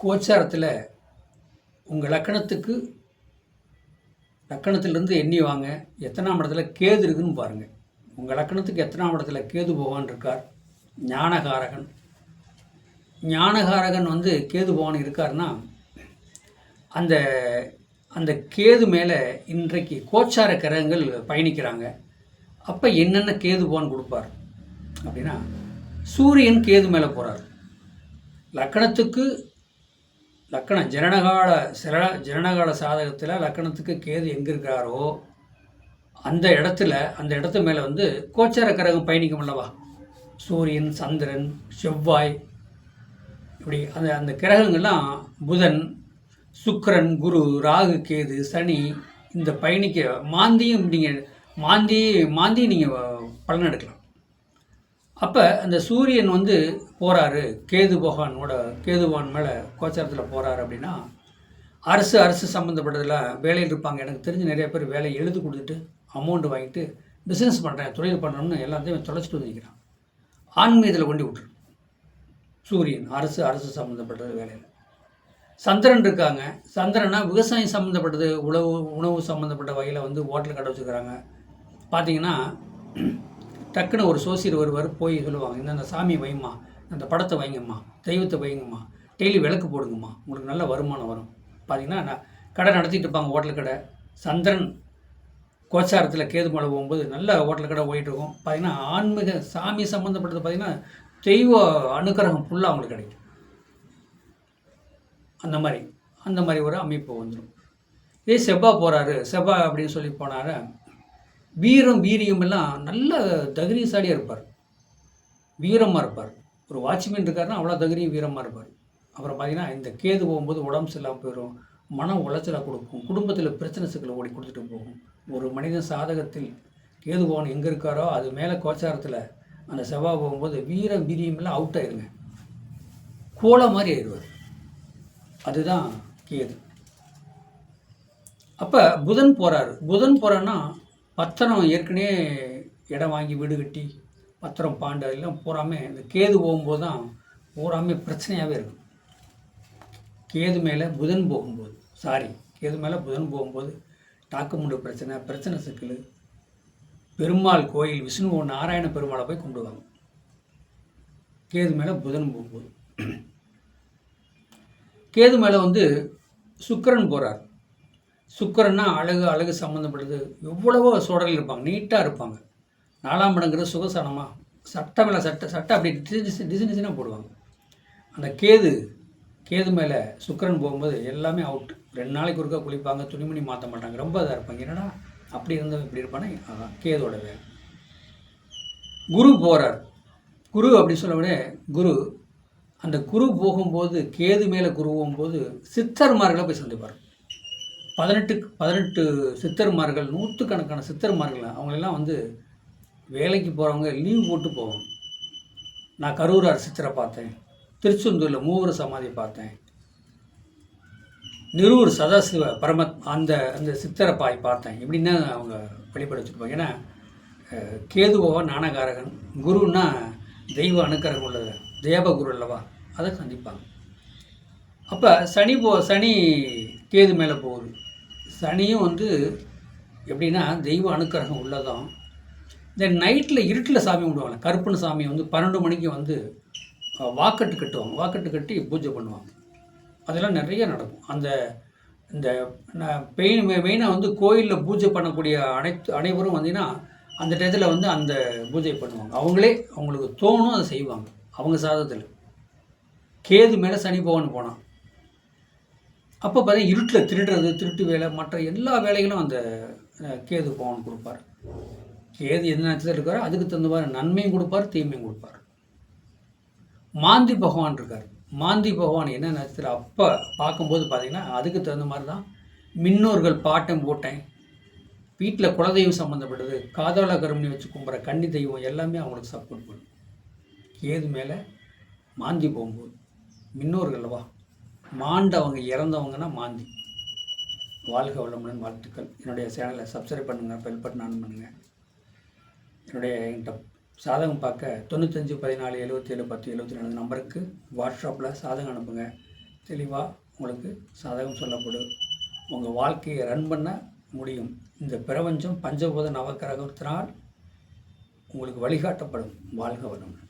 கோச்சாரத்தில் உங்கள் லக்கணத்திலிருந்து எண்ணி வாங்க. எத்தனாம் இடத்துல கேது இருக்குன்னு பாருங்கள். உங்கள் லக்கணத்துக்கு எத்தனாம் இடத்துல கேது பகவான் இருக்கார்? ஞானகாரகன். ஞானகாரகன் கேது பகவான் இருக்காருன்னா அந்த அந்த கேது மேலே இன்றைக்கு கோச்சார கிரகங்கள் பயணிக்கிறாங்க. அப்போ என்னென்ன கேது பகவான் கொடுப்பார் அப்படின்னா, சூரியன் கேது மேலே போகிறார். லக்கணம் ஜனனகால சாதகத்தில் லக்கணத்துக்கு கேது எங்கே இருக்கிறாரோ அந்த இடத்து மேலே கோச்சார கிரகம் பயணிக்கும் அல்லவா. சூரியன், சந்திரன், செவ்வாய், இப்படி அந்த கிரகங்கள்லாம் புதன், சுக்கிரன், குரு, ராகு, கேது, சனி இந்த பயணிக்க மாந்தியும் நீங்கள் நீங்கள் பலன் எடுக்கலாம். அப்போ அந்த சூரியன் போகிறாரு கேது பகவான் மேலே கோச்சாரத்தில் போகிறாரு அப்படின்னா, அரசு சம்மந்தப்பட்டதில் வேலையில் இருப்பாங்க. எனக்கு தெரிஞ்சு நிறைய பேர் வேலையை எழுதி கொடுத்துட்டு அமௌண்ட்டு வாங்கிட்டு பிஸ்னஸ் பண்ணுறேன், தொழில் பண்ணுறோம்னு எல்லாத்தையும் தொலைச்சிட்டு வந்துக்கிறான். ஆன்மீகத்தில் கொண்டு விட்டுரு சூரியன் அரசு சம்மந்தப்பட்டது வேலையில். சந்திரன் இருக்காங்க. சந்திரனா விவசாயம் சம்மந்தப்பட்டது, உணவு சம்மந்தப்பட்ட வகையில் ஹோட்டல் கடை வச்சுக்கிறாங்க. பார்த்தீங்கன்னா டக்குன்னு ஒரு சோசியர் வருவார், போய் சொல்லுவாங்க, இந்த சாமியை வைங்கம்மா, அந்த படத்தை வைங்கம்மா, தெய்வத்தை வைங்கம்மா, டெய்லி விளக்கு போடுங்கம்மா, உங்களுக்கு நல்ல வருமானம் வரும். பார்த்தீங்கன்னா கடை நடத்திட்டு இருப்பாங்க, ஹோட்டல் கடை. சந்திரன் கோச்சாரத்தில் கேது மலை போகும்போது நல்ல ஹோட்டல் கடை போயிட்டுருக்கும். பார்த்தீங்கன்னா ஆன்மீக சாமி சம்மந்தப்பட்டது பார்த்தீங்கன்னா தெய்வ அனுக்கிரகம் ஃபுல்லாக அவங்களுக்கு கிடைக்கும். அந்த மாதிரி ஒரு அமைப்பு வந்துடும். இதே செவ்வாய் போகிறாரு, செவ்வாய் அப்படின்னு சொல்லி போனார வீரியம் எல்லாம் நல்ல தகிரியசாலியாக இருப்பார், வீரமாக இருப்பார். ஒரு வாட்ச்மேன் இருக்காருன்னா அவ்வளோ தகிரியம் வீரமாக இருப்பார். அப்புறம் பார்த்தீங்கன்னா இந்த கேது போகும்போது உடம்பு சரியில்லாமல் போயிடும், மன உளைச்சலாக கொடுக்கும், குடும்பத்தில் பிரச்சனை சிக்கலை ஓடி கொடுத்துட்டு போகும். ஒரு மனிதன் சாதகத்தில் கேது பகவான் எங்கே இருக்காரோ அது மேலே கோச்சாரத்தில் அந்த செவ்வாய் போகும்போது வீரியமெல்லாம் அவுட் ஆயிருங்க, கோலை மாதிரி ஆயிடுவார். அதுதான் கேது. அப்போ புதன் போகிறான்னா பத்திரம், ஏற்கனவே இடம் வாங்கி வீடு கட்டி பத்திரம் பாண்டு எல்லாம் பூராமே இந்த கேது போகும்போது தான் பூராமே பிரச்சனையாகவே இருக்கும். கேது மேலே புதன் போகும்போது டாக்குமுண்டு பிரச்சனை சிக்கல். பெருமாள் கோயில் விஷ்ணு நாராயண பெருமாளை போய் கும்பிடுவாங்க கேது மேலே புதன் போகும்போது. கேது மேலே சுக்கிரன் போகிறார். சுக்கிரன்னா அழகு சம்மந்தப்பட்டது. எவ்வளவோ சோழர்கள் இருப்பாங்க, நீட்டாக இருப்பாங்க. 4ஆம் இடங்கிறது சுகசனமாக சட்டை மேலே சட்டை அப்படி டிசைனாக போடுவாங்க. அந்த கேது மேலே சுக்கிரன் போகும்போது எல்லாமே அவுட். 2 நாளைக்கு ஒருக்கா குளிப்பாங்க, துணிமணி மாற்ற மாட்டாங்க, ரொம்ப இதாக இருப்பாங்க. என்னடா அப்படி இருந்தவங்க இப்படி இருப்பானே, அதான் கேதோட வேலை. குரு போகிறார். குரு அப்படி சொல்லவுடனே அந்த குரு போகும்போது கேது மேலே குரு போகும்போது சித்தர்மார்களை போய் சந்திப்பார். 18 சித்தர்மார்கள், 100கணக்கான சித்தர்மார்கள். அவங்களெல்லாம் வேலைக்கு போகிறவங்க லீவ் போட்டு போவாங்க. நான் கரூரார் சித்தரை பார்த்தேன், திருச்செந்தூரில் மூவர் சமாதி பார்த்தேன், நிரூர் சதாசிவ அந்த சித்தரை பார்த்தேன், இப்படின்னா அவங்க வெளிப்பட வச்சுருப்பாங்க. ஏன்னா கேது பகவான் ஞானகாரகன், குருன்னா தெய்வ அனுக்கிரகம் உள்ளது, தேவகுரு அல்லவா, அதை சந்திப்பாங்க. அப்போ சனி கேது மேலே போகுது. சனியும் எப்படின்னா தெய்வ அனுக்கிரகம் உள்ளதான். இந்த நைட்டில் இருட்டில் சாமி கும்பிடுவாங்க. கருப்பன் சாமி 12 மணிக்கு வாக்கட்டு கட்டுவாங்க, வாக்கட்டு கட்டி பூஜை பண்ணுவாங்க. அதெல்லாம் நிறைய நடக்கும். இந்த மெயினாக கோயிலில் பூஜை பண்ணக்கூடிய அனைவரும் அந்த டயத்தில் அந்த பூஜை பண்ணுவாங்க. அவங்களுக்கு தோணும், அதை செய்வாங்க அவங்க சாதத்தில். கேது மேலே சனி பகவான் போனான். அப்போ பார்த்தீங்கன்னா இருட்டில் திருட்டு வேலை, மற்ற எல்லா வேலைகளும் அந்த கேது பகவான் கொடுப்பார். கேது எந்த நட்சத்திரம் இருக்காரோ அதுக்கு தகுந்த மாதிரி நன்மையும் கொடுப்பார், தீமையும் கொடுப்பார். மாந்தி பகவான் இருக்கார். மாந்தி பகவான் என்ன நட்சத்திரம் அப்போ பார்க்கும்போது பார்த்தீங்கன்னா அதுக்கு தகுந்த மாதிரி தான் முன்னோர்கள் பாட்டம் போட்டேன், வீட்டில் குலதெய்வம் சம்மந்தப்பட்டது, காதோல கருமணி வச்சு கும்பிட்ற கன்னி தெய்வம் எல்லாமே அவங்களுக்கு சப்போர்ட் பண்ணும். கேது மேலே மாந்தி போகும்போது முன்னோர்கள்வா மாண்டவங்க, இறந்தவங்கன்னா மாந்தி. வாழ்க வளமுடன், வாழ்த்துக்கள். என்னுடைய சேனலை சப்ஸ்கிரைப் பண்ணுங்கள், பெல் பட்டன் ஆன் பண்ணுங்கள். என்கிட்ட சாதகம் பார்க்க 95 14 77 10 74 நம்பருக்கு வாட்ஸ்அப்பில் சாதகம் அனுப்புங்க. தெளிவாக உங்களுக்கு சாதகம் சொல்லப்படும். உங்கள் வாழ்க்கையை ரன் பண்ண முடியும். இந்த பிரபஞ்சம் பஞ்சபூத நவக்கிரகத்தினால் உங்களுக்கு வழிகாட்டப்படும். வாழ்க வளமுடன்.